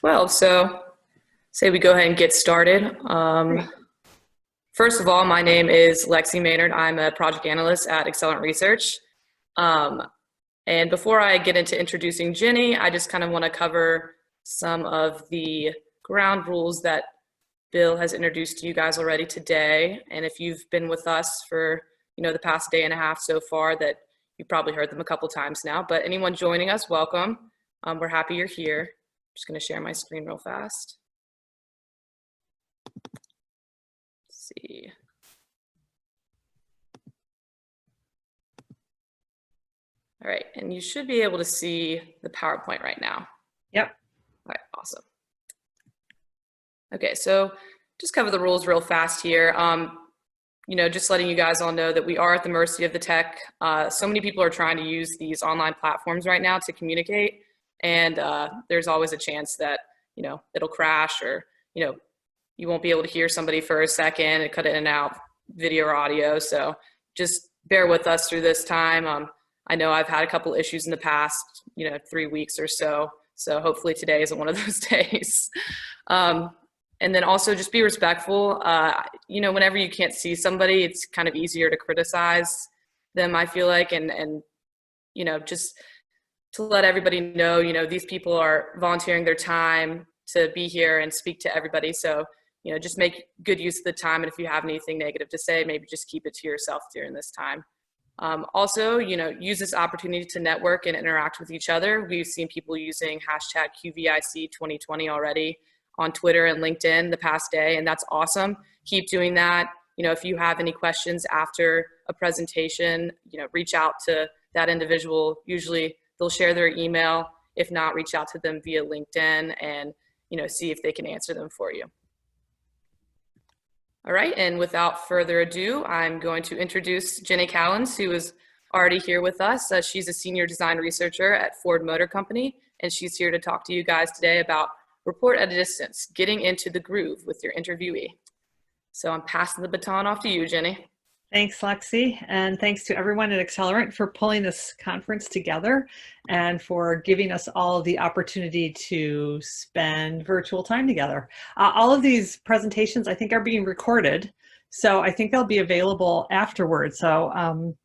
12. So say we go ahead and get started. Great. First of all, my name is Lexi Maynard. I'm a project analyst at Accelerant Research. Um, and before I get into introducing Jenny, I just kind of want to cover some of the ground rules that Bill has introduced to you guys already today. And if you've been with us for, the past day and a half so far, that you've probably heard them a couple times now, but anyone joining us, welcome. We're happy you're here. I'm just going to share my screen real fast. Let's see. All right, and you should be able to see the PowerPoint right now. Yep. All right, awesome. Okay, so just cover the rules real fast here. Just letting you guys all know that we are at the mercy of the tech. So many people are trying to use these online platforms right now to communicate, and there's always a chance that, it'll crash, or, you won't be able to hear somebody for a second and cut in and out, video or audio. So just bear with us through this time. I know I've had a couple issues in the past, 3 weeks or so. So hopefully today isn't one of those days. And then also just be respectful. Whenever you can't see somebody, it's kind of easier to criticize them, I feel like. And just to let everybody know, these people are volunteering their time to be here and speak to everybody. So, just make good use of the time. And if you have anything negative to say, maybe just keep it to yourself during this time. Also, use this opportunity to network and interact with each other. We've seen people using hashtag QVIC 2020 already on Twitter and LinkedIn the past day, and that's awesome. Keep doing that. If you have any questions after a presentation, reach out to that individual. Usually they'll share their email. If not, reach out to them via LinkedIn and, see if they can answer them for you. All right, and without further ado, I'm going to introduce Jenny Callans, who is already here with us. She's a senior design researcher at Ford Motor Company, and she's here to talk to you guys today about report at a distance, getting into the groove with your interviewee. So I'm passing the baton off to you, Jenny. Thanks, Lexi, and thanks to everyone at Accelerant for pulling this conference together and for giving us all the opportunity to spend virtual time together. All of these presentations, I think, are being recorded, so I think they'll be available afterwards. So,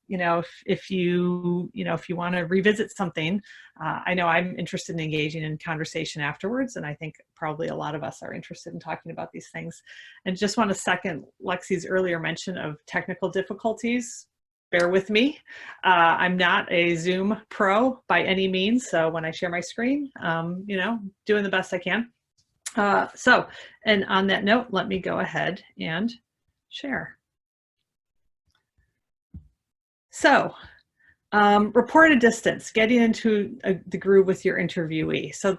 if you want to revisit something, I know I'm interested in engaging in conversation afterwards, and I think probably a lot of us are interested in talking about these things. And just want to second Lexi's earlier mention of technical difficulties. Bear with me. I'm not a Zoom pro by any means, so when I share my screen, doing the best I can. And on that note, let me go ahead and share. So, report a distance, getting into the groove with your interviewee. So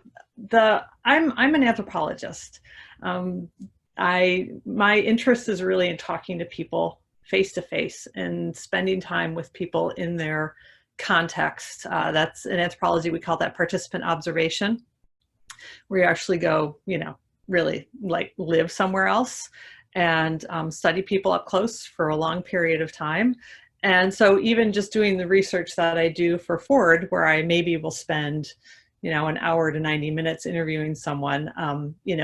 I'm an anthropologist. My interest is really in talking to people face to face and spending time with people in their context. That's in anthropology, we call that participant observation, where you actually go, really like live somewhere else and study people up close for a long period of time. And so even just doing the research that I do for Ford, where I maybe will spend, an hour to 90 minutes interviewing someone,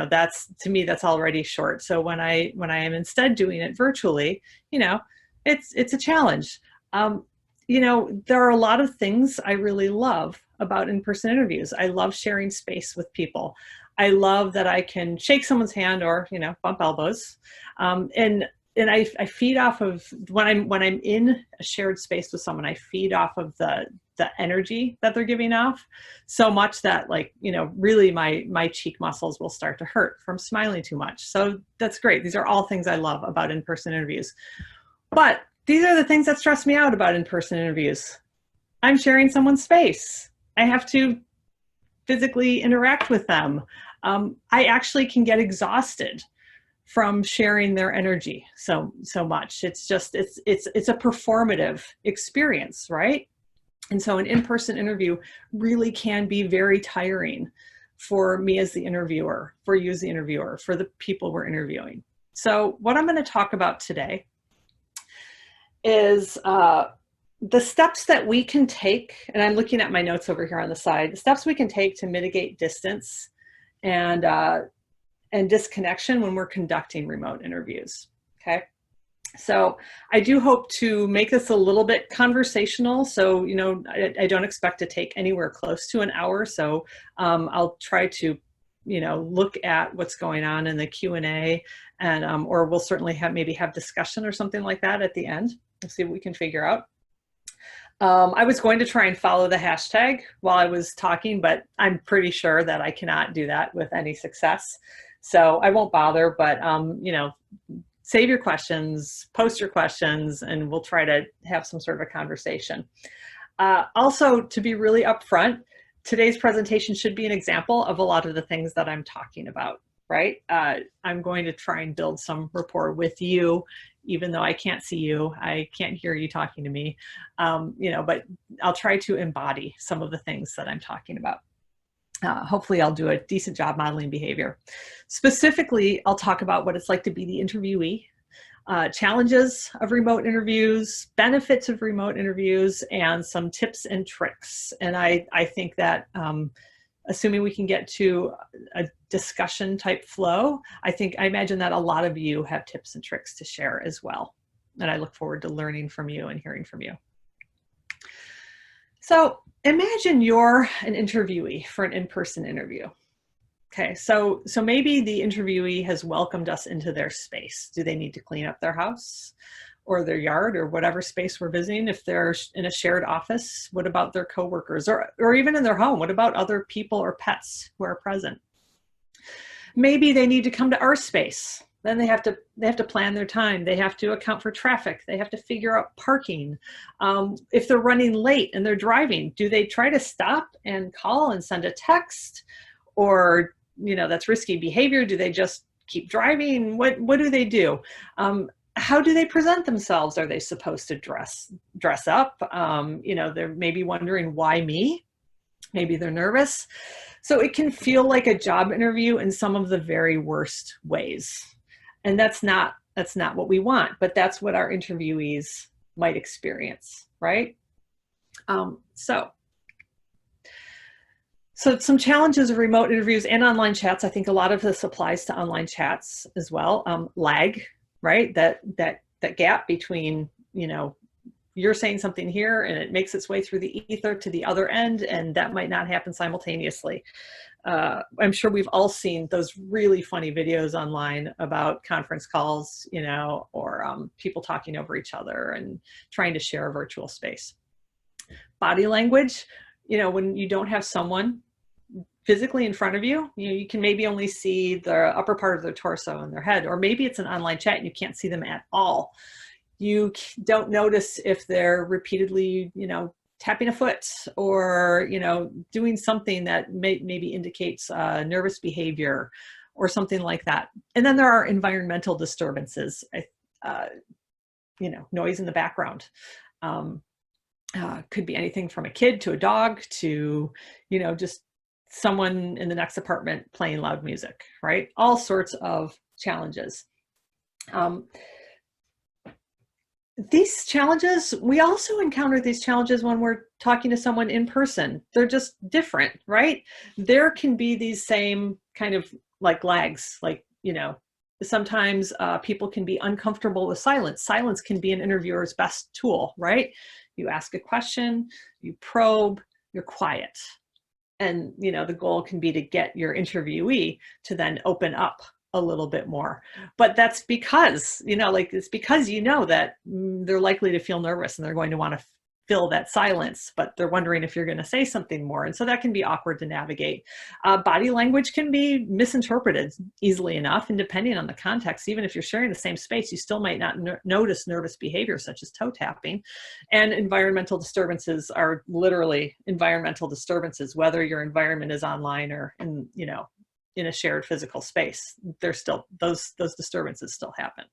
that's, to me, that's already short. So when I am instead doing it virtually, it's a challenge. There are a lot of things I really love about in-person interviews. I love sharing space with people. I love that I can shake someone's hand or, bump elbows. And I feed off of, when I'm in a shared space with someone, I feed off of the energy that they're giving off so much that, really my cheek muscles will start to hurt from smiling too much. So that's great. These are all things I love about in-person interviews. But these are the things that stress me out about in-person interviews. I'm sharing someone's space. I have to physically interact with them. I actually can get exhausted from sharing their energy so much. It's just, it's a performative experience, right? And so an in-person interview really can be very tiring for me as the interviewer, for you as the interviewer, for the people we're interviewing. So what I'm going to talk about today is the steps that we can take, and I'm looking at my notes over here on the side, the steps we can take to mitigate distance and disconnection when we're conducting remote interviews. Okay. So I do hope to make this a little bit conversational. So, I don't expect to take anywhere close to an hour. So I'll try to, look at what's going on in the Q&A, and or we'll certainly maybe have discussion or something like that at the end. We'll see what we can figure out. I was going to try and follow the hashtag while I was talking, but I'm pretty sure that I cannot do that with any success. So I won't bother, but save your questions, post your questions, and we'll try to have some sort of a conversation. Also, to be really upfront, today's presentation should be an example of a lot of the things that I'm talking about, right? I'm going to try and build some rapport with you, even though I can't see you, I can't hear you talking to me, but I'll try to embody some of the things that I'm talking about. Hopefully I'll do a decent job modeling behavior. Specifically, I'll talk about what it's like to be the interviewee, challenges of remote interviews, benefits of remote interviews, and some tips and tricks. And I think that assuming we can get to a discussion type flow, I imagine that a lot of you have tips and tricks to share as well. And I look forward to learning from you and hearing from you. So imagine you're an interviewee for an in-person interview. Okay, so maybe the interviewee has welcomed us into their space. Do they need to clean up their house or their yard or whatever space we're visiting? If they're in a shared office, what about their coworkers, or even in their home? What about other people or pets who are present? Maybe they need to come to our space. Then they have to plan their time. They have to account for traffic. They have to figure out parking. If they're running late and they're driving, do they try to stop and call and send a text? Or, that's risky behavior. Do they just keep driving? What do they do? How do they present themselves? Are they supposed to dress up? They're maybe wondering, why me? Maybe they're nervous. So it can feel like a job interview in some of the very worst ways. And that's not what we want, but that's what our interviewees might experience, right? So some challenges of remote interviews and online chats. I think a lot of this applies to online chats as well. Lag, right? That gap between, you're saying something here and it makes its way through the ether to the other end, and that might not happen simultaneously. I'm sure we've all seen those really funny videos online about conference calls, or people talking over each other and trying to share a virtual space. Body language, when you don't have someone physically in front of you, you can maybe only see the upper part of their torso and their head, or maybe it's an online chat and you can't see them at all. You don't notice if they're repeatedly, tapping a foot or, doing something that maybe indicates nervous behavior or something like that. And then there are environmental disturbances, noise in the background. Could be anything from a kid to a dog to, just someone in the next apartment playing loud music, right? All sorts of challenges. These challenges, we also encounter these challenges when we're talking to someone in person. They're just different, right? There can be these same kind of like lags, sometimes people can be uncomfortable with silence. Silence can be an interviewer's best tool, right? You ask a question, you probe, you're quiet. And, the goal can be to get your interviewee to then open up a little bit more. But that's because, it's because that they're likely to feel nervous and they're going to want to fill that silence, but they're wondering if you're going to say something more. And so that can be awkward to navigate. Body language can be misinterpreted easily enough. And depending on the context, even if you're sharing the same space, you still might not notice nervous behavior such as toe tapping. And environmental disturbances are literally environmental disturbances, whether your environment is online or in a shared physical space. There's still, those disturbances still happen.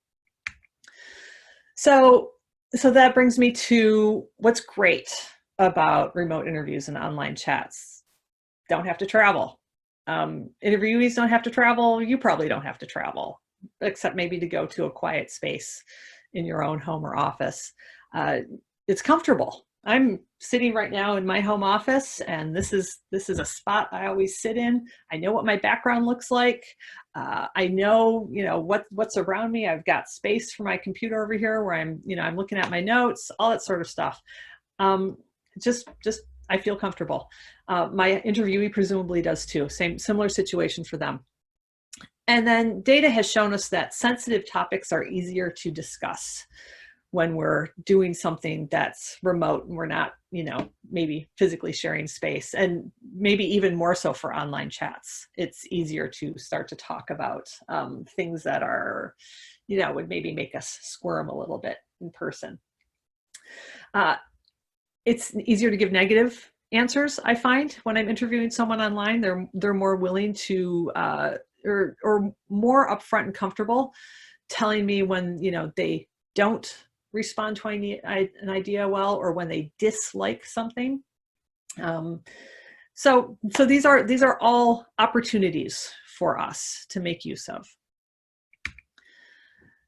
So that brings me to what's great about remote interviews and online chats. Don't have to travel. Interviewees don't have to travel. You probably don't have to travel, except maybe to go to a quiet space in your own home or office. It's comfortable. I'm sitting right now in my home office, and this is a spot I always sit in. I know what my background looks like. I know, what's around me. I've got space for my computer over here where I'm looking at my notes, all that sort of stuff. Um, just I feel comfortable. My interviewee presumably does too. Similar situation for them. And then data has shown us that sensitive topics are easier to discuss when we're doing something that's remote and we're not, maybe physically sharing space, and maybe even more so for online chats. It's easier to start to talk about things that are, would maybe make us squirm a little bit in person. It's easier to give negative answers, I find, when I'm interviewing someone online. They're more willing to, or more upfront and comfortable telling me when, they don't respond to an idea well, or when they dislike something. So these are all opportunities for us to make use of.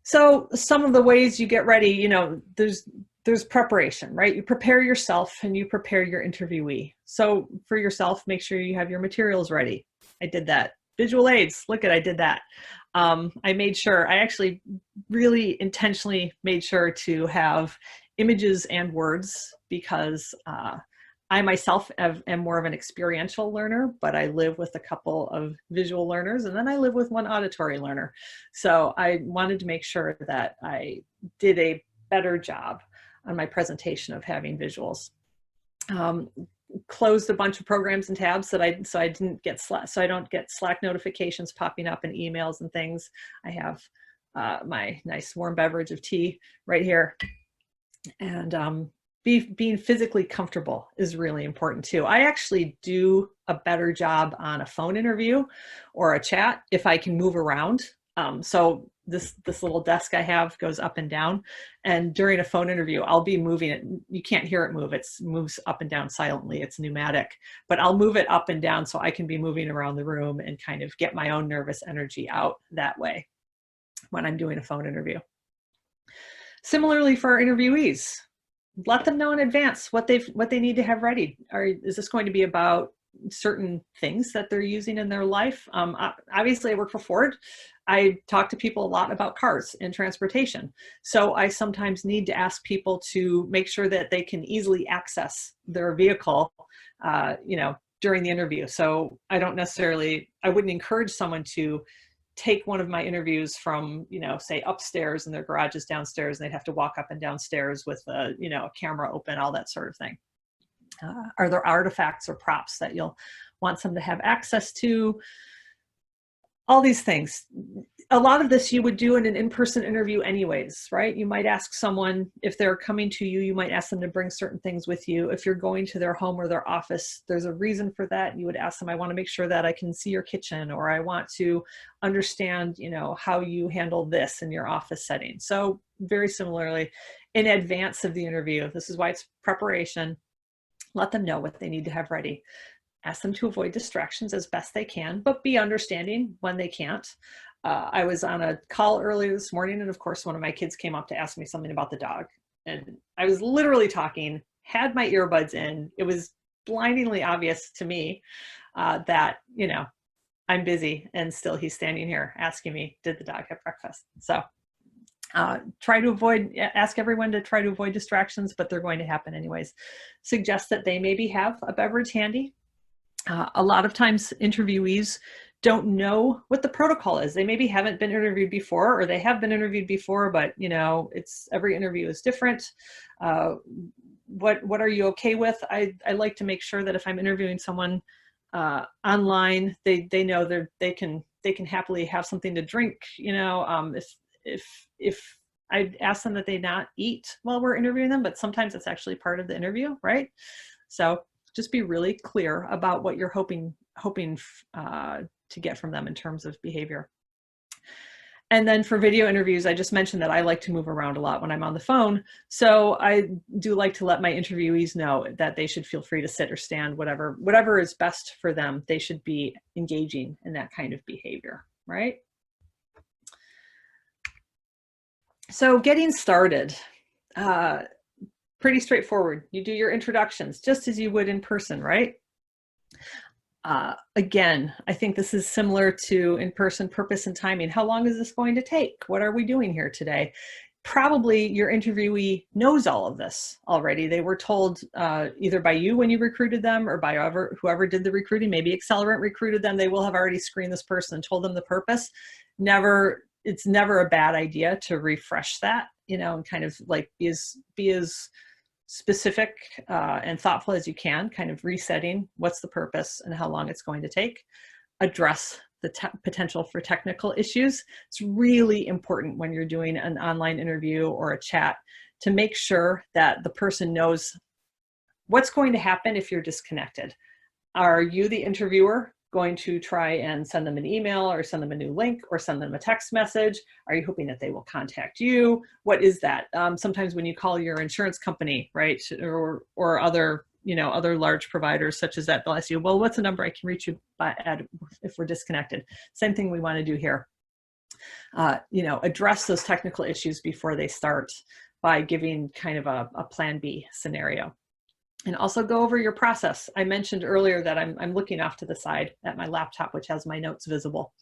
So some of the ways you get ready, there's preparation, right? You prepare yourself and you prepare your interviewee. So for yourself, make sure you have your materials ready. I did that. Visual aids, I did that. I made sure, I actually really intentionally made sure to have images and words, because I myself am more of an experiential learner, but I live with a couple of visual learners, and then I live with one auditory learner. So I wanted to make sure that I did a better job on my presentation of having visuals. Closed a bunch of programs and tabs so I don't get Slack notifications popping up and emails and things. I have my nice warm beverage of tea right here. And being physically comfortable is really important too. I actually do a better job on a phone interview or a chat if I can move around. So this little desk I have goes up and down, and during a phone interview, I'll be moving it. You can't hear it move. It moves up and down silently. It's pneumatic, but I'll move it up and down so I can be moving around the room and kind of get my own nervous energy out that way when I'm doing a phone interview. Similarly for our interviewees, let them know in advance what they need to have ready. Is this going to be about certain things that they're using in their life? Obviously, I work for Ford. I talk to people a lot about cars and transportation. So I sometimes need to ask people to make sure that they can easily access their vehicle, during the interview. So I wouldn't encourage someone to take one of my interviews from, say upstairs and their garage is downstairs and they'd have to walk up and down stairs with a camera open, all that sort of thing. Are there artifacts or props that you'll want them to have access to? All these things. A lot of this you would do in an in-person interview anyways, right? You might ask someone, if they're coming to you, you might ask them to bring certain things with you. If you're going to their home or their office, there's a reason for that. You would ask them, I want to make sure that I can see your kitchen, or I want to understand, how you handle this in your office setting. So very similarly, in advance of the interview, this is why it's preparation. Let them know what they need to have ready. Ask them to avoid distractions as best they can, but be understanding when they can't. I was on a call earlier this morning, and of course, one of my kids came up to ask me something about the dog. And I was literally talking, had my earbuds in. It was blindingly obvious to me that, I'm busy, and still he's standing here asking me, did the dog have breakfast? So ask everyone to try to avoid distractions, but they're going to happen anyways. Suggest that they maybe have a beverage handy. A lot of times interviewees don't know what the protocol is. They maybe haven't been interviewed before, or they have been interviewed before, but every interview is different. What are you okay with? I like to make sure that if I'm interviewing someone online, they know they can happily have something to drink. If I ask them that they not eat while we're interviewing them, but sometimes it's actually part of the interview, right? So just be really clear about what you're hoping to get from them in terms of behavior. And then for video interviews, I just mentioned that I like to move around a lot when I'm on the phone. So I do like to let my interviewees know that they should feel free to sit or stand, whatever is best for them. They should be engaging in that kind of behavior, right? So getting started. pretty straightforward. You do your introductions just as you would in person, right? Again, I think this is similar to in-person purpose and timing. How long is this going to take? What are we doing here today? Probably your interviewee knows all of this already. They were told either by you when you recruited them or by whoever did the recruiting. Maybe Accelerant recruited them. They will have already screened this person and told them the purpose. It's never a bad idea to refresh that, you know, and kind of like be as specific and thoughtful as you can, kind of resetting what's the purpose and how long it's going to take. Address the potential for technical issues. It's really important when you're doing an online interview or a chat to make sure that the person knows what's going to happen if you're disconnected. Are you, the interviewer, going to try and send them an email or send them a new link or send them a text message? Are you hoping that they will contact you? What is that? Sometimes when you call your insurance company, right, or other, you know, other large providers such as that, they'll ask you, well, what's the number I can reach you at if we're disconnected? Same thing we want to do here. You know, address those technical issues before they start by giving kind of a plan B scenario. And also go over your process. I mentioned earlier that I'm looking off to the side at my laptop, which has my notes visible.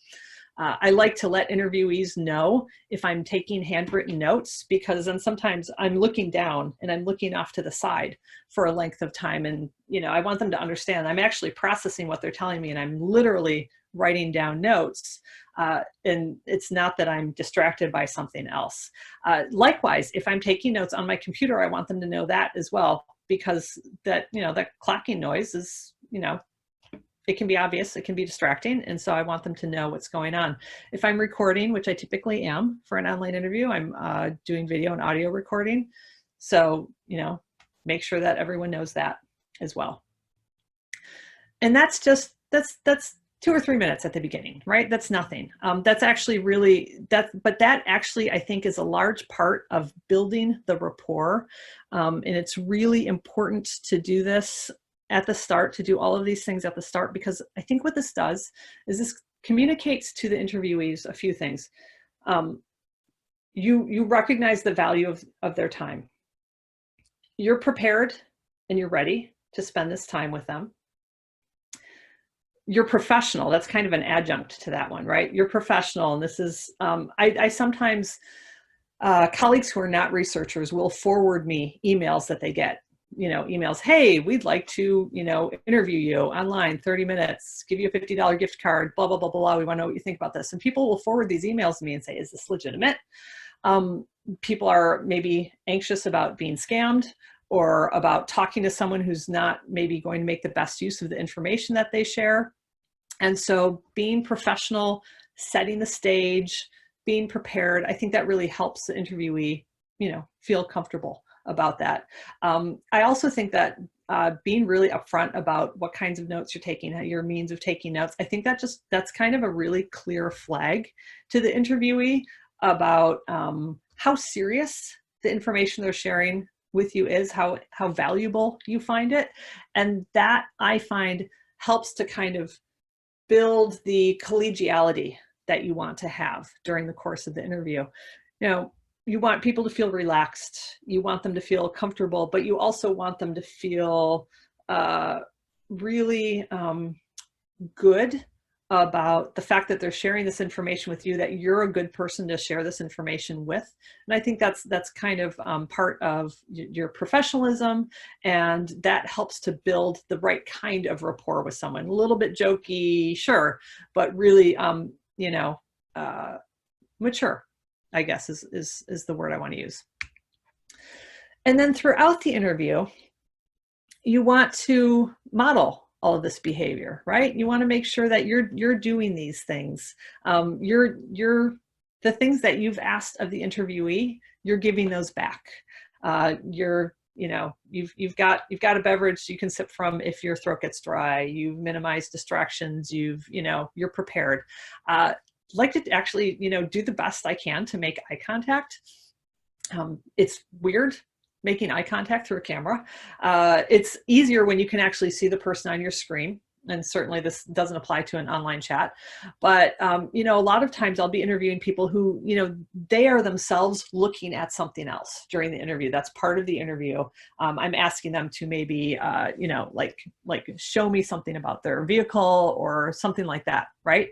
I like to let interviewees know if I'm taking handwritten notes, because then sometimes I'm looking down and I'm looking off to the side for a length of time. And, you know, I want them to understand I'm actually processing what they're telling me and I'm literally writing down notes. And it's not that I'm distracted by something else. Likewise, if I'm taking notes on my computer, I want them to know that as well, because that, you know, that clacking noise is, you know, it can be obvious, it can be distracting. And so I want them to know what's going on. If I'm recording, which I typically am for an online interview, I'm doing video and audio recording. So, you know, make sure that everyone knows that as well. And that's 2 or 3 minutes at the beginning, right? That's nothing. That's actually really, but that actually, I think, is a large part of building the rapport. And it's really important to do this at the start, to do all of these things at the start, because I think what this does is this communicates to the interviewees a few things. You recognize the value of their time. You're prepared and you're ready to spend this time with them. You're professional. That's kind of an adjunct to that one, right? You're professional. And this is, I sometimes, colleagues who are not researchers will forward me emails that they get, you know, emails, hey, we'd like to, you know, interview you online, 30 minutes, give you a $50 gift card, blah, blah, blah, blah. We want to know what you think about this. And people will forward these emails to me and say, is this legitimate? People are maybe anxious about being scammed or about talking to someone who's not maybe going to make the best use of the information that they share. And so being professional, setting the stage, being prepared, I think that really helps the interviewee, you know, feel comfortable about that. I also think that being really upfront about what kinds of notes you're taking, your means of taking notes, I think that's kind of a really clear flag to the interviewee about how serious the information they're sharing with you is, how valuable you find it. And that, I find, helps to kind of build the collegiality that you want to have during the course of the interview. You know, you want people to feel relaxed, you want them to feel comfortable, but you also want them to feel really good about the fact that they're sharing this information with you, that you're a good person to share this information with. And I think that's kind of part of your professionalism, and that helps to build the right kind of rapport with someone. A little bit jokey, sure, but really, you know, mature, I guess is the word I want to use. And then throughout the interview, you want to model all of this behavior, right? You want to make sure that you're doing these things. You're the things that you've asked of the interviewee, you're giving those back. You're, you know, you've got a beverage you can sip from if your throat gets dry. You've minimized distractions. You know, you're prepared. Like to actually, you know, do the best I can to make eye contact. It's weird making eye contact through a camera. It's easier when you can actually see the person on your screen. and certainly this doesn't apply to an online chat, but you know, a lot of times I'll be interviewing people who, you know, they are themselves looking at something else during the interview. That's part of the interview. I'm asking them to maybe, you know, like show me something about their vehicle or something like that, right?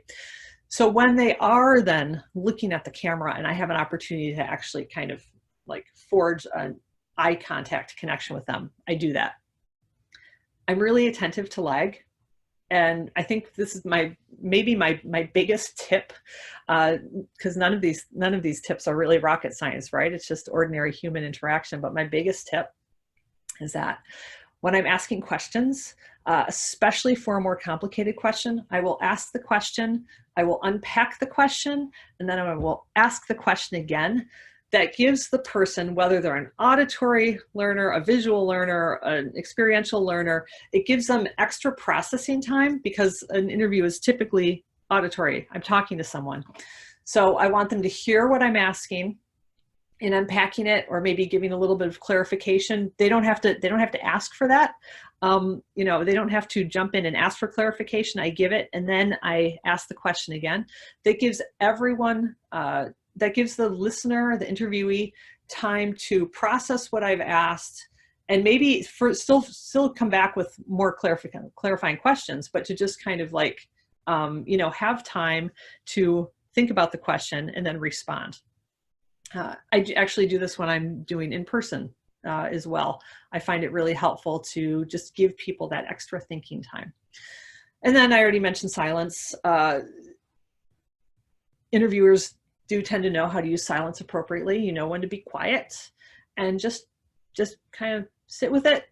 So when they are then looking at the camera and I have an opportunity to actually kind of like forge an eye contact connection with them, I do that. I'm really attentive to lag. And I think this is maybe my biggest tip, because none of these tips are really rocket science, right? It's just ordinary human interaction. But my biggest tip is that when I'm asking questions, especially for a more complicated question, I will ask the question, I will unpack the question, and then I will ask the question again. That gives the person, whether they're an auditory learner, a visual learner, an experiential learner, it gives them extra processing time because an interview is typically auditory. I'm talking to someone. So I want them to hear what I'm asking and unpacking it, or maybe giving a little bit of clarification. They don't have to ask for that. You know, they don't have to jump in and ask for clarification. I give it, and then I ask the question again. That gives everyone, that gives the listener, the interviewee, time to process what I've asked, and maybe still come back with more clarifying questions, but to just kind of like, you know, have time to think about the question and then respond. I actually do this when I'm doing in person as well. I find it really helpful to just give people that extra thinking time. And then I already mentioned silence. Interviewers do tend to know how to use silence appropriately. You know when to be quiet, and just kind of sit with it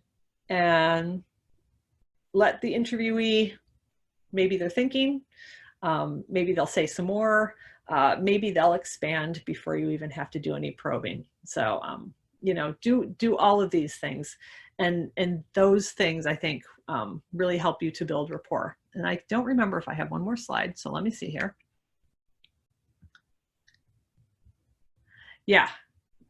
and let the interviewee, maybe they're thinking, maybe they'll say some more, maybe they'll expand before you even have to do any probing. So, you know, do all of these things. And those things, I think, really help you to build rapport. And I don't remember if I have one more slide, so let me see here. Yeah.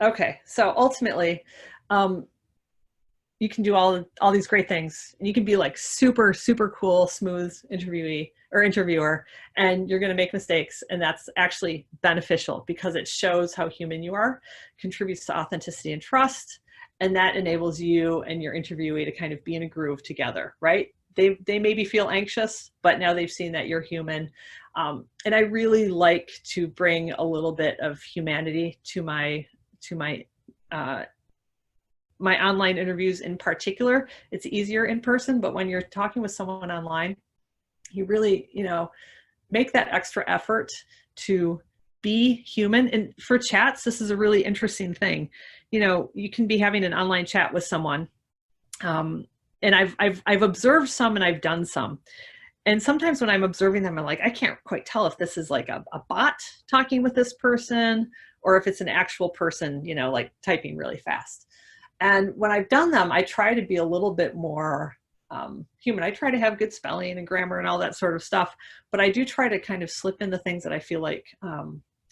Okay. So ultimately, you can do all these great things. You can be like super, super cool, smooth interviewee or interviewer, and you're going to make mistakes. And that's actually beneficial because it shows how human you are, contributes to authenticity and trust. And that enables you and your interviewee to kind of be in a groove together, right? They maybe feel anxious, but now they've seen that you're human. And I really like to bring a little bit of humanity to my online interviews in particular. It's easier in person, but when you're talking with someone online, you really, you know, make that extra effort to be human. And for chats, this is a really interesting thing. You know, you can be having an online chat with someone, and I've observed some and I've done some. And sometimes when I'm observing them, I'm like, I can't quite tell if this is like a bot talking with this person or if it's an actual person, you know, like typing really fast. And when I've done them, I try to be a little bit more human. I try to have good spelling and grammar and all that sort of stuff, but I do try to kind of slip in the things that I feel like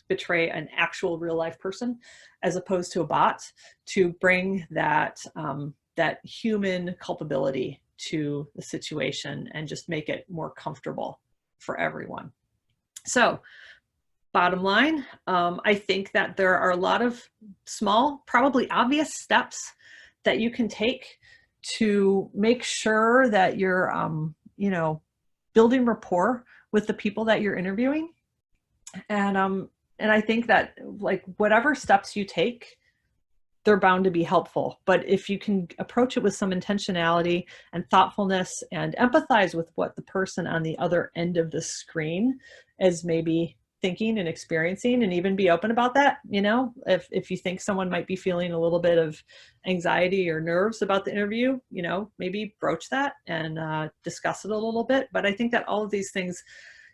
betray an actual real life person as opposed to a bot, to bring that, that human culpability to the situation and just make it more comfortable for everyone. So bottom line, I think that there are a lot of small, probably obvious steps that you can take to make sure that you're, you know, building rapport with the people that you're interviewing. And I think that like whatever steps you take, they're bound to be helpful. But if you can approach it with some intentionality and thoughtfulness and empathize with what the person on the other end of the screen is maybe thinking and experiencing, and even be open about that, you know, if you think someone might be feeling a little bit of anxiety or nerves about the interview, you know, maybe broach that and discuss it a little bit. But I think that all of these things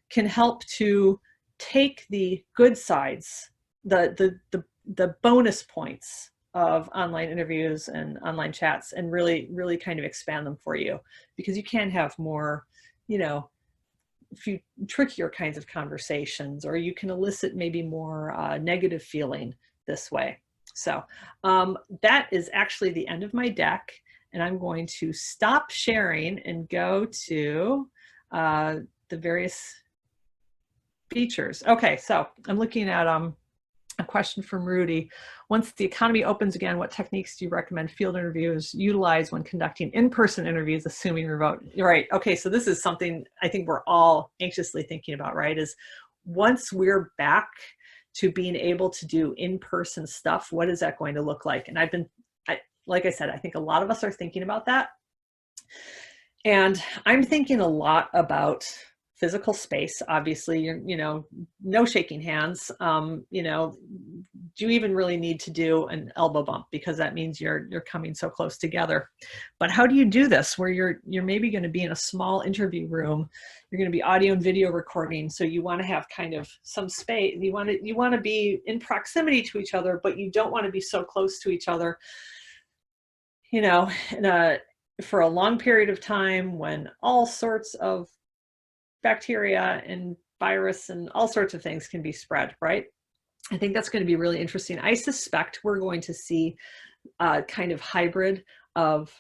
can help to take the good sides, the bonus points of online interviews and online chats, and really kind of expand them for you, because you can have more, you know, few trickier kinds of conversations, or you can elicit maybe more negative feeling this way. So that is actually the end of my deck, and I'm going to stop sharing and go to the various features. Okay, so I'm looking at a question from Rudy. Once the economy opens again, what techniques do you recommend field interviewers utilize when conducting in-person interviews, assuming remote? Right. Okay, so this is something I think we're all anxiously thinking about, right? Is once we're back to being able to do in-person stuff, what is that going to look like? And like I said, I think a lot of us are thinking about that. And I'm thinking a lot about physical space. Obviously, no shaking hands. Do you even really need to do an elbow bump, because that means you're coming so close together? But how do you do this where you're maybe going to be in a small interview room? You're going to be audio and video recording, so you want to have kind of some space. You want to be in proximity to each other, but you don't want to be so close to each other. For a long period of time when all sorts of bacteria and virus and all sorts of things can be spread, right? I think that's going to be really interesting. I suspect we're going to see a kind of hybrid of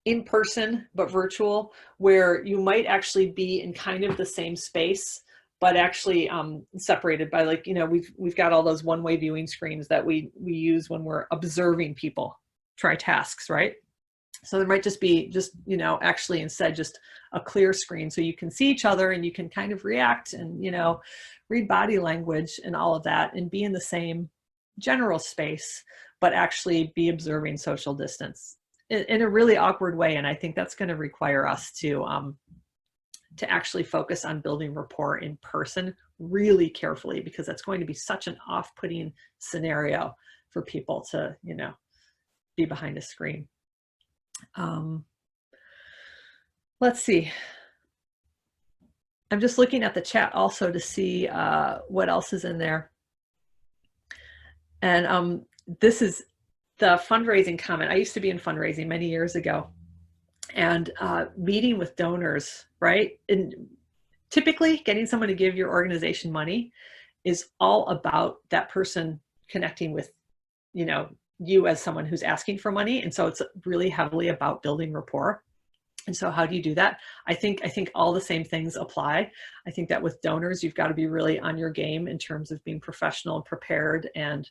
in-person but virtual, where you might actually be in kind of the same space, but actually separated by, like, we've got all those one-way viewing screens that we use when we're observing people try tasks, right? So there might just be actually instead just a clear screen, so you can see each other and you can kind of react and, read body language and all of that, and be in the same general space, but actually be observing social distance in a really awkward way. And I think that's going to require us to actually focus on building rapport in person really carefully, because that's going to be such an off-putting scenario for people to, be behind a screen. Let's see. I'm just looking at the chat also to see what else is in there. And this is the fundraising comment. I used to be in fundraising many years ago, and meeting with donors, right? And typically getting someone to give your organization money is all about that person connecting with, you as someone who's asking for money. And so it's really heavily about building rapport. And so how do you do that? I think all the same things apply. I think that with donors, you've got to be really on your game in terms of being professional and prepared, and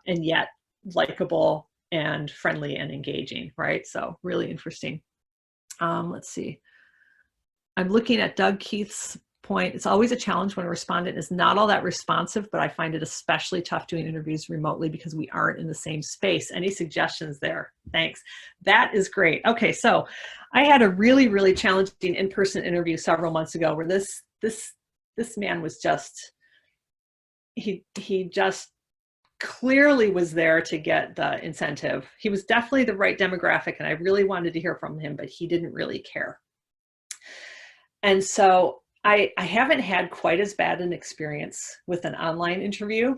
yet likable and friendly and engaging, right? So really interesting. Let's see. I'm looking at Doug Keith's point. It's always a challenge when a respondent is not all that responsive, but I find it especially tough doing interviews remotely because we aren't in the same space. Any suggestions there? Thanks. That is great. Okay, so I had a really, really challenging in-person interview several months ago where this man was just, he just clearly was there to get the incentive. He was definitely the right demographic, and I really wanted to hear from him, but he didn't really care. And so I haven't had quite as bad an experience with an online interview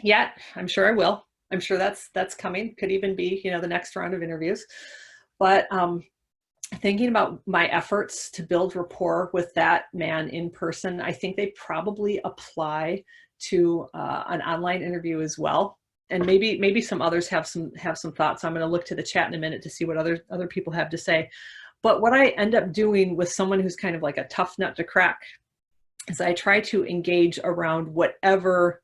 yet. I'm sure I will. I'm sure that's coming. Could even be, the next round of interviews. But thinking about my efforts to build rapport with that man in person, I think they probably apply to an online interview as well. And maybe some others have some thoughts. I'm going to look to the chat in a minute to see what other people have to say. But what I end up doing with someone who's kind of like a tough nut to crack is I try to engage around whatever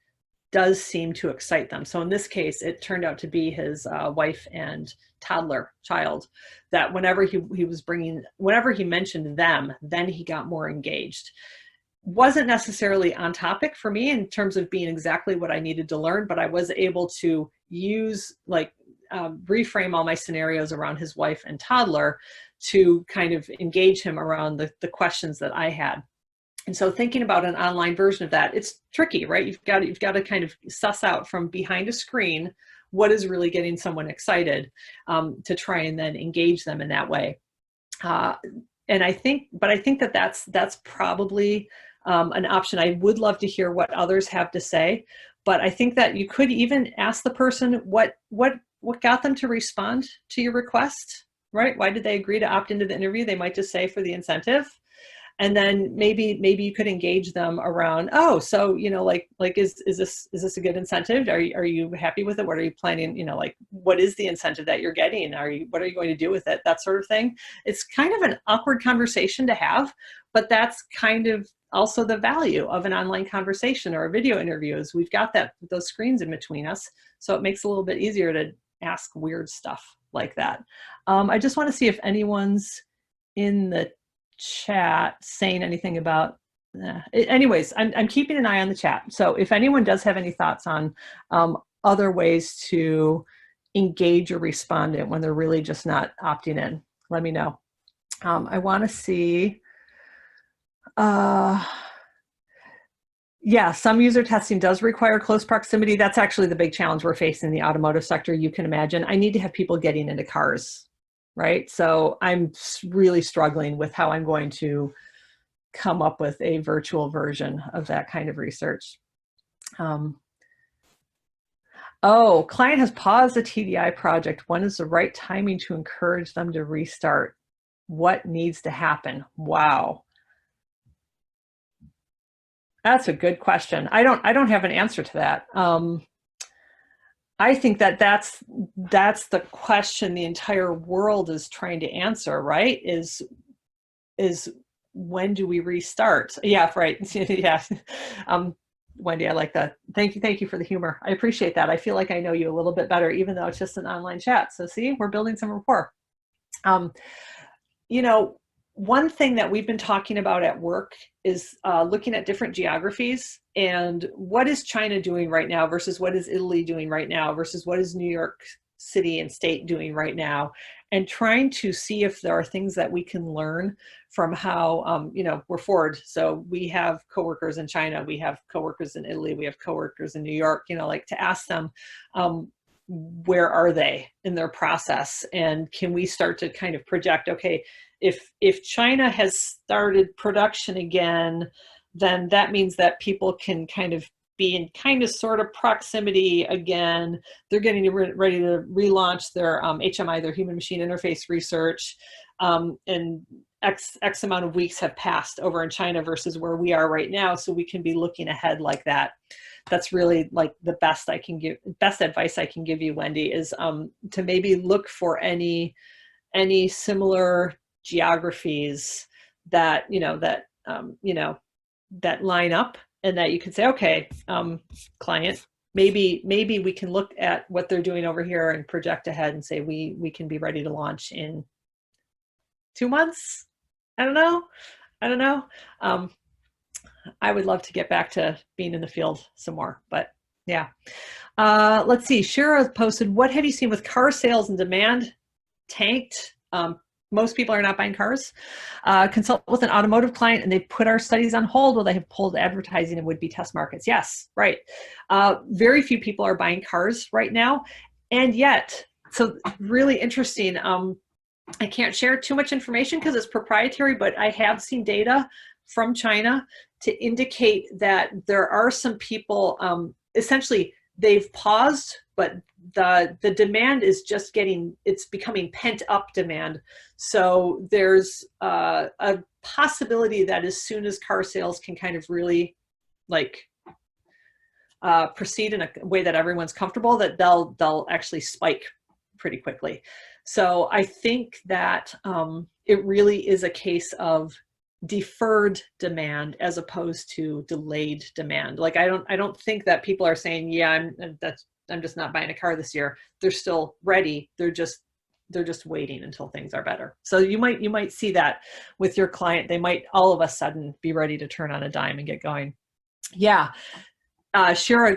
does seem to excite them. So in this case, it turned out to be his wife and toddler child, that whenever he mentioned them, then he got more engaged. Wasn't necessarily on topic for me in terms of being exactly what I needed to learn, but I was able to use reframe all my scenarios around his wife and toddler to kind of engage him around the questions that I had. And so thinking about an online version of that, it's tricky, right? You've got to kind of suss out from behind a screen what is really getting someone excited, to try and then engage them in that way. And I think that's probably an option. I would love to hear what others have to say, but I think that you could even ask the person what got them to respond to your request, right? Why did they agree to opt into the interview? They might just say for the incentive. And then maybe you could engage them around, oh, so, is this a good incentive? Are you happy with it? What are you planning? Like, what is the incentive that you're getting? What are you going to do with it? That sort of thing. It's kind of an awkward conversation to have, but that's kind of also the value of an online conversation or a video interview, is we've got those screens in between us. So it makes it a little bit easier to ask weird stuff like that. I just want to see if anyone's in the chat saying anything about anyways. I'm keeping an eye on the chat, so if anyone does have any thoughts on other ways to engage a respondent when they're really just not opting in, let me know. I want to see yeah, some user testing does require close proximity. That's actually the big challenge we're facing in the automotive sector. You can imagine I need to have people getting into cars, right? So I'm really struggling with how I'm going to come up with a virtual version of that kind of research. Oh, client has paused the TDI project. When is the right timing to encourage them to restart? What needs to happen? Wow. That's a good question. I don't have an answer to that. I think that's the question the entire world is trying to answer, right? Is when do we restart? Yeah, right. Yeah. Wendy, I like that. Thank you for the humor. I appreciate that. I feel like I know you a little bit better, even though it's just an online chat. So see, we're building some rapport. One thing that we've been talking about at work is looking at different geographies and what is China doing right now versus what is Italy doing right now versus what is New York City and state doing right now, and trying to see if there are things that we can learn from how, we're forward. So we have coworkers in China, we have coworkers in Italy, we have coworkers in New York, like to ask them, where are they in their process? And can we start to kind of project, okay, if China has started production again, then that means that people can kind of be in kind of sort of proximity again. They're getting ready to relaunch their HMI, their human machine interface research, and X amount of weeks have passed over in China versus where we are right now. So we can be looking ahead like that. That's really like the best advice I can give you, Wendy, is to maybe look for any similar geographies that that line up, and that you can say, okay, client, maybe we can look at what they're doing over here and project ahead and say we can be ready to launch in 2 months. I don't know. I would love to get back to being in the field some more, but yeah. Let's see. Shira posted, what have you seen with car sales and demand tanked? Most people are not buying cars. Consult with an automotive client and they put our studies on hold while they have pulled advertising in would-be test markets. Yes, right. Very few people are buying cars right now. And yet, so really interesting. I can't share too much information because it's proprietary, but I have seen data from China to indicate that there are some people, essentially they've paused, but the demand is just it's becoming pent up demand. So there's a possibility that as soon as car sales can kind of really proceed in a way that everyone's comfortable, that they'll actually spike pretty quickly. So I think that it really is a case of deferred demand as opposed to delayed demand. Like I don't think that people are saying, yeah, I'm just not buying a car this year. They're still ready. They're just waiting until things are better. So you might see that with your client. They might all of a sudden be ready to turn on a dime and get going. Yeah. Shira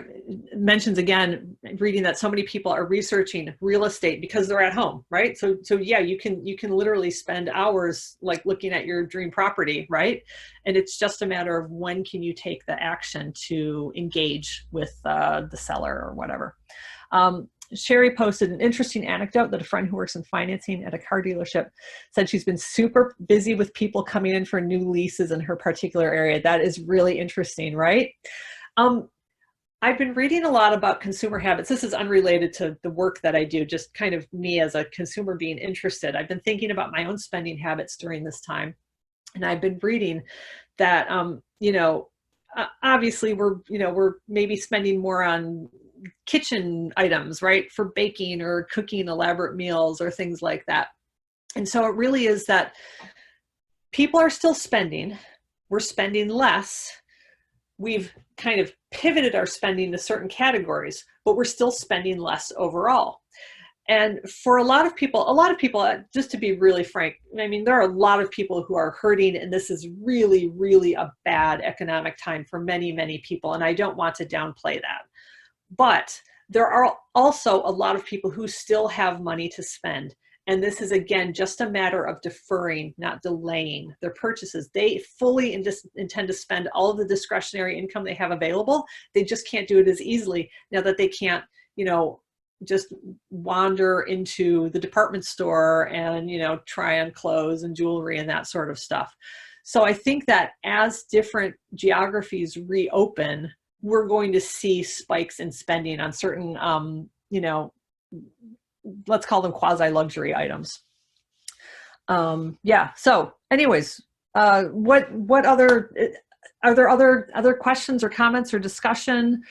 mentions again, reading that so many people are researching real estate because they're at home, right? So yeah, you can literally spend hours like looking at your dream property, right? And it's just a matter of when can you take the action to engage with the seller or whatever. Sherry posted an interesting anecdote that a friend who works in financing at a car dealership said she's been super busy with people coming in for new leases in her particular area. That is really interesting, right? I've been reading a lot about consumer habits. This is unrelated to the work that I do, just kind of me as a consumer being interested. I've been thinking about my own spending habits during this time. And I've been reading that, obviously we're maybe spending more on kitchen items, right? For baking or cooking elaborate meals or things like that. And so it really is that people are still spending, we're spending less. We've kind of pivoted our spending to certain categories, but we're still spending less overall. And for a lot of people, just to be really frank, I mean, there are a lot of people who are hurting, and this is really, really a bad economic time for many, many people. And I don't want to downplay that. But there are also a lot of people who still have money to spend. And this is, again, just a matter of deferring, not delaying their purchases. They fully intend to spend all of the discretionary income they have available. They just can't do it as easily now that they can't, just wander into the department store and, try on clothes and jewelry and that sort of stuff. So I think that as different geographies reopen, we're going to see spikes in spending on certain, let's call them quasi-luxury items. Yeah. So anyways, what other, are there other questions or comments or discussion?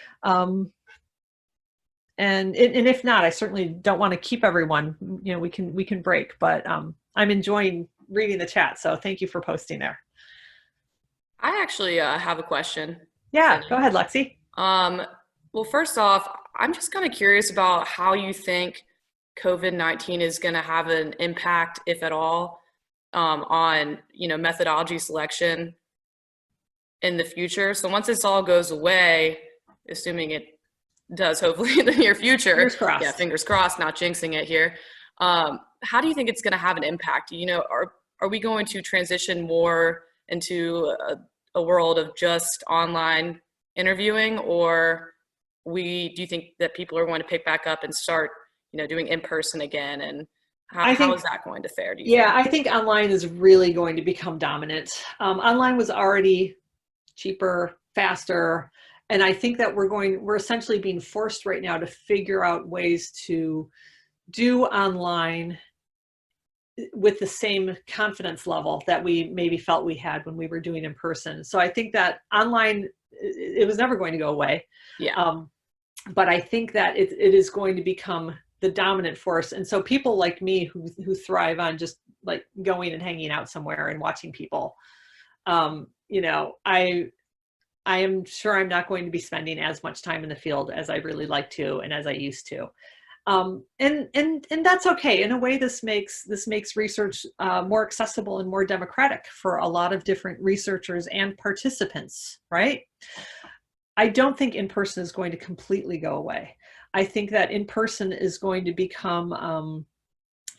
And if not, I certainly don't want to keep everyone, we can break, but I'm enjoying reading the chat. So thank you for posting there. I actually have a question. Yeah, go ahead, Lexi. Well, first off, I'm just kind of curious about how you think COVID-19 is going to have an impact, if at all, on, methodology selection in the future. So once this all goes away, assuming it does hopefully in the near future. Fingers crossed. Yeah, fingers crossed, not jinxing it here. How do you think it's going to have an impact? Are we going to transition more into a world of just online interviewing, or do you think that people are going to pick back up and start, doing in person again? And how is that going to fare? Do you think? I think online is really going to become dominant. Online was already cheaper, faster. And I think that we're essentially being forced right now to figure out ways to do online with the same confidence level that we maybe felt we had when we were doing in person. So I think that online, it was never going to go away. Yeah. But I think that it is going to become the dominant force. And so people like me who thrive on just like going and hanging out somewhere and watching people, I am sure I'm not going to be spending as much time in the field as I really like to and as I used to. And that's okay. In a way, this makes research more accessible and more democratic for a lot of different researchers and participants, right? I don't think in-person is going to completely go away. I think that in-person is going to become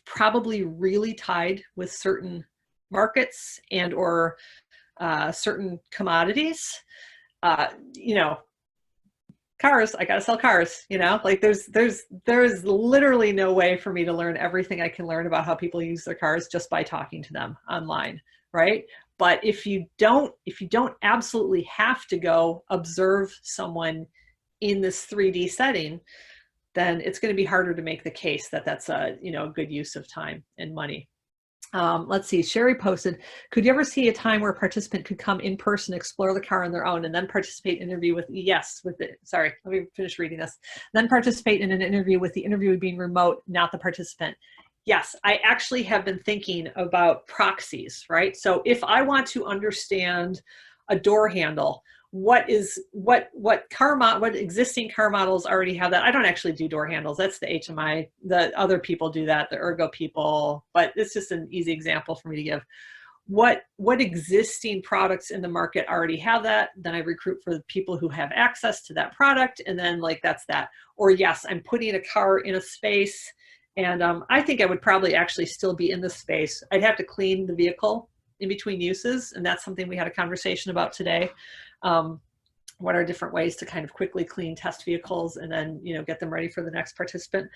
probably really tied with certain markets and or certain commodities. Cars, I gotta sell cars, like there is literally no way for me to learn everything I can learn about how people use their cars just by talking to them online, right? But if you don't absolutely have to go observe someone in this 3D setting, then it's going to be harder to make the case that that's a good use of time and money. Let's see, Sherry posted, could you ever see a time where a participant could come in person, explore the car on their own, and then participate in an interview sorry, let me finish reading this. Then participate in an interview with the interviewee being remote, not the participant. Yes, I actually have been thinking about proxies, right? So if I want to understand a door handle, what existing car models already have that? I don't actually do door handles. That's the HMI. The other people do that, the ergo people, but it's just an easy example for me to give. What existing products in the market already have that? Then I recruit for the people who have access to that product, and then that's that. Or yes, I'm putting a car in a space, and I think I would probably actually still be in the space. I'd have to clean the vehicle in between uses, and that's something we had a conversation about today. What are different ways to kind of quickly clean test vehicles and then get them ready for the next participant?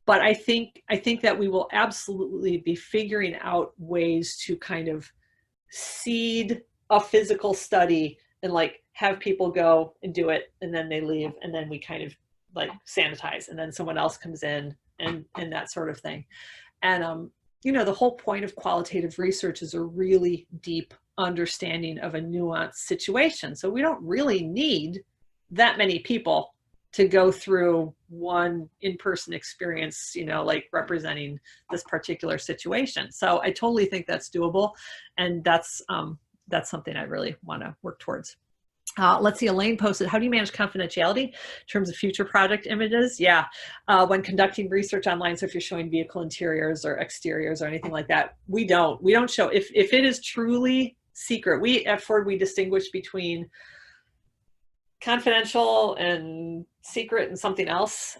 But I think that we will absolutely be figuring out ways to kind of seed a physical study and have people go and do it, and then they leave, and then we kind of sanitize, and then someone else comes in and that sort of thing. And you know, the whole point of qualitative research is a really deep understanding of a nuanced situation. So we don't really need that many people to go through one in-person experience, you know, like representing this particular situation. So I totally think that's doable. And that's something I really want to work towards. Let's see, Elaine posted, how do you manage confidentiality in terms of future project images? Yeah, when conducting research online, so if you're showing vehicle interiors or exteriors or anything like that, we don't show, if it is truly secret, we at Ford, we distinguish between confidential and secret and something else.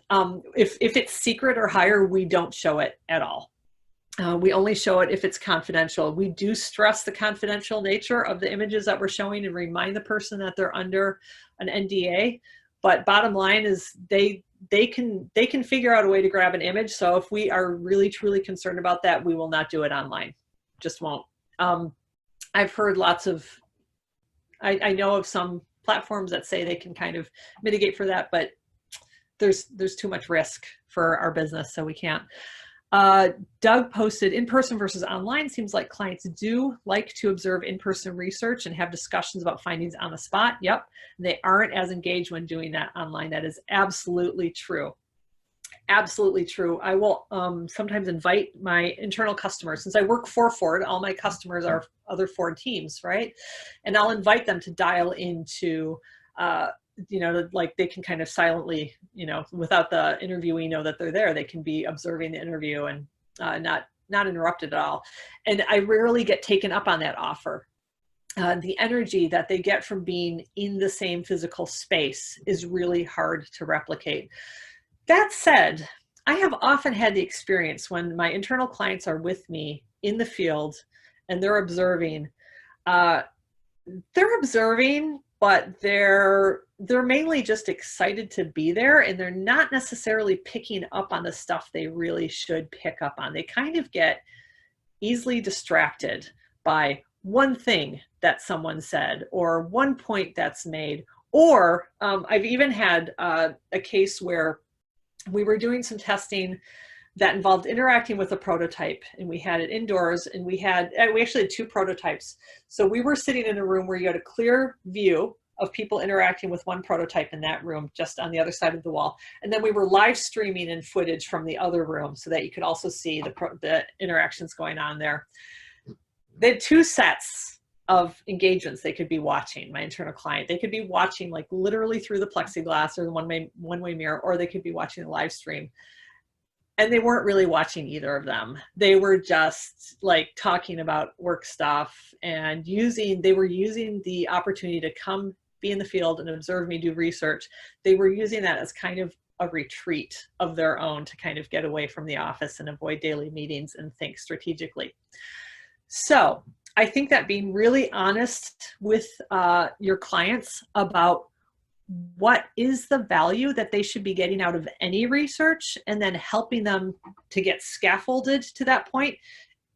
If it's secret or higher, we don't show it at all. We only show it if it's confidential. We do stress the confidential nature of the images that we're showing and remind the person that they're under an NDA. But bottom line is they can figure out a way to grab an image. So if we are really truly concerned about that, we will not do it online. Just won't. I've heard lots of, I know of some platforms that say they can kind of mitigate for that, but there's too much risk for our business, so we can't. Doug posted, in-person versus online seems like clients do like to observe in-person research and have discussions about findings on the spot. Yep, they aren't as engaged when doing that online. That is absolutely true. Absolutely true. I will sometimes invite my internal customers, since I work for Ford, all my customers are other Ford teams, right? And I'll invite them to dial into you know, like they can kind of silently, you know, without the interviewee know that they're there, they can be observing the interview and not interrupted at all. And I rarely get taken up on that offer. The energy that they get from being in the same physical space is really hard to replicate. That said, I have often had the experience when my internal clients are with me in the field and they're observing, but they're mainly just excited to be there, and they're not necessarily picking up on the stuff they really should pick up on. They kind of get easily distracted by one thing that someone said or one point that's made. Or I've even had a case where we were doing some testing that involved interacting with a prototype, and we had it indoors, and we actually had two prototypes. So we were sitting in a room where you had a clear view of people interacting with one prototype in that room, just on the other side of the wall. And then we were live streaming in footage from the other room so that you could also see the interactions going on there. They had two sets of engagements they could be watching, my internal client. They could be watching like literally through the plexiglass or the one-way mirror, or they could be watching the live stream. And they weren't really watching either of them. They were just like talking about work stuff and they were using the opportunity to come be in the field and observe me do research. They were using that as kind of a retreat of their own to kind of get away from the office and avoid daily meetings and think strategically. So I think that being really honest with your clients about what is the value that they should be getting out of any research, and then helping them to get scaffolded to that point.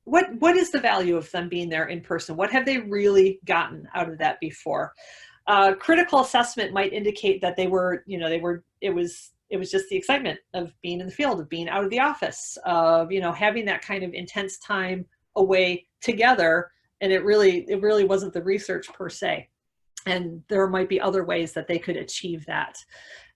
What is the value of them being there in person? What have they really gotten out of that before? Critical assessment might indicate that it was just the excitement of being in the field, of being out of the office, of, you know, having that kind of intense time away together. And it really wasn't the research per se. And there might be other ways that they could achieve that.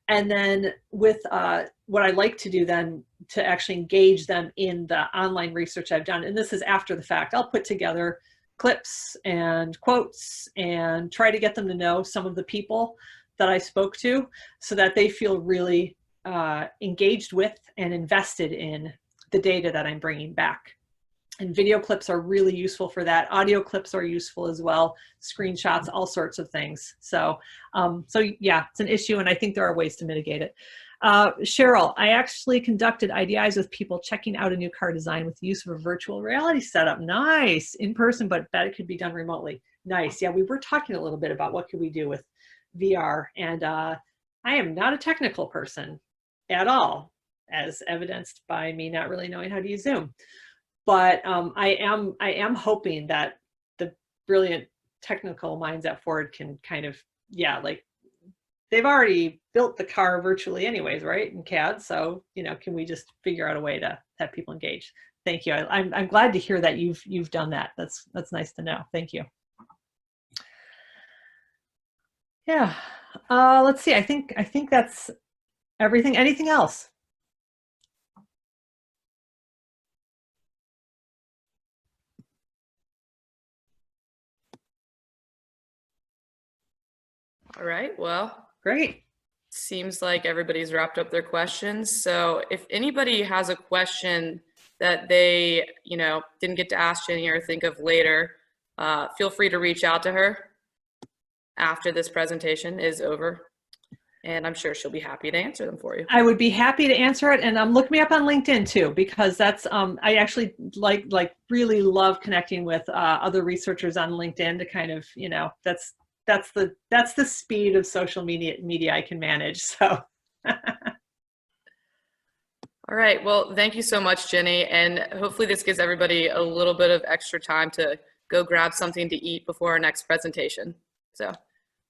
And then with what I like to do then to actually engage them in the online research I've done, and this is after the fact, I'll put together clips and quotes and try to get them to know some of the people that I spoke to so that they feel really engaged with and invested in the data that I'm bringing back. And video clips are really useful for that. Audio clips are useful as well. Screenshots, all sorts of things. So yeah, it's an issue, and I think there are ways to mitigate it. Cheryl, I actually conducted IDIs with people checking out a new car design with the use of a virtual reality setup. Nice, in person, but bet it could be done remotely. Nice, yeah, we were talking a little bit about what could we do with VR, and I am not a technical person at all, as evidenced by me not really knowing how to use Zoom. But I am hoping that the brilliant technical minds at Ford can kind of, yeah, like they've already built the car virtually anyways, right, in CAD. So, you know, can we just figure out a way to have people engage? Thank you. I'm glad to hear that you've done that. That's nice to know. Thank you. Yeah. Let's see. I think that's everything. Anything else? All right, well, Great. seems like everybody's wrapped up their questions. So if anybody has a question that they, didn't get to ask Jenny or think of later, feel free to reach out to her after this presentation is over, and I'm sure she'll be happy to answer them for you. I would be happy to answer it, and look me up on LinkedIn too, because that's I actually really love connecting with other researchers on LinkedIn to kind of that's the speed of social media I can manage. So. All right, well, thank you so much, Jenny, and hopefully this gives everybody a little bit of extra time to go grab something to eat before our next presentation. So.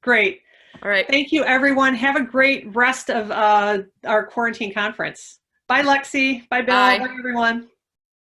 Great. All right. Thank you, everyone. Have a great rest of our quarantine conference. Bye, Lexi. Bye, Bill. Bye. Bye, everyone.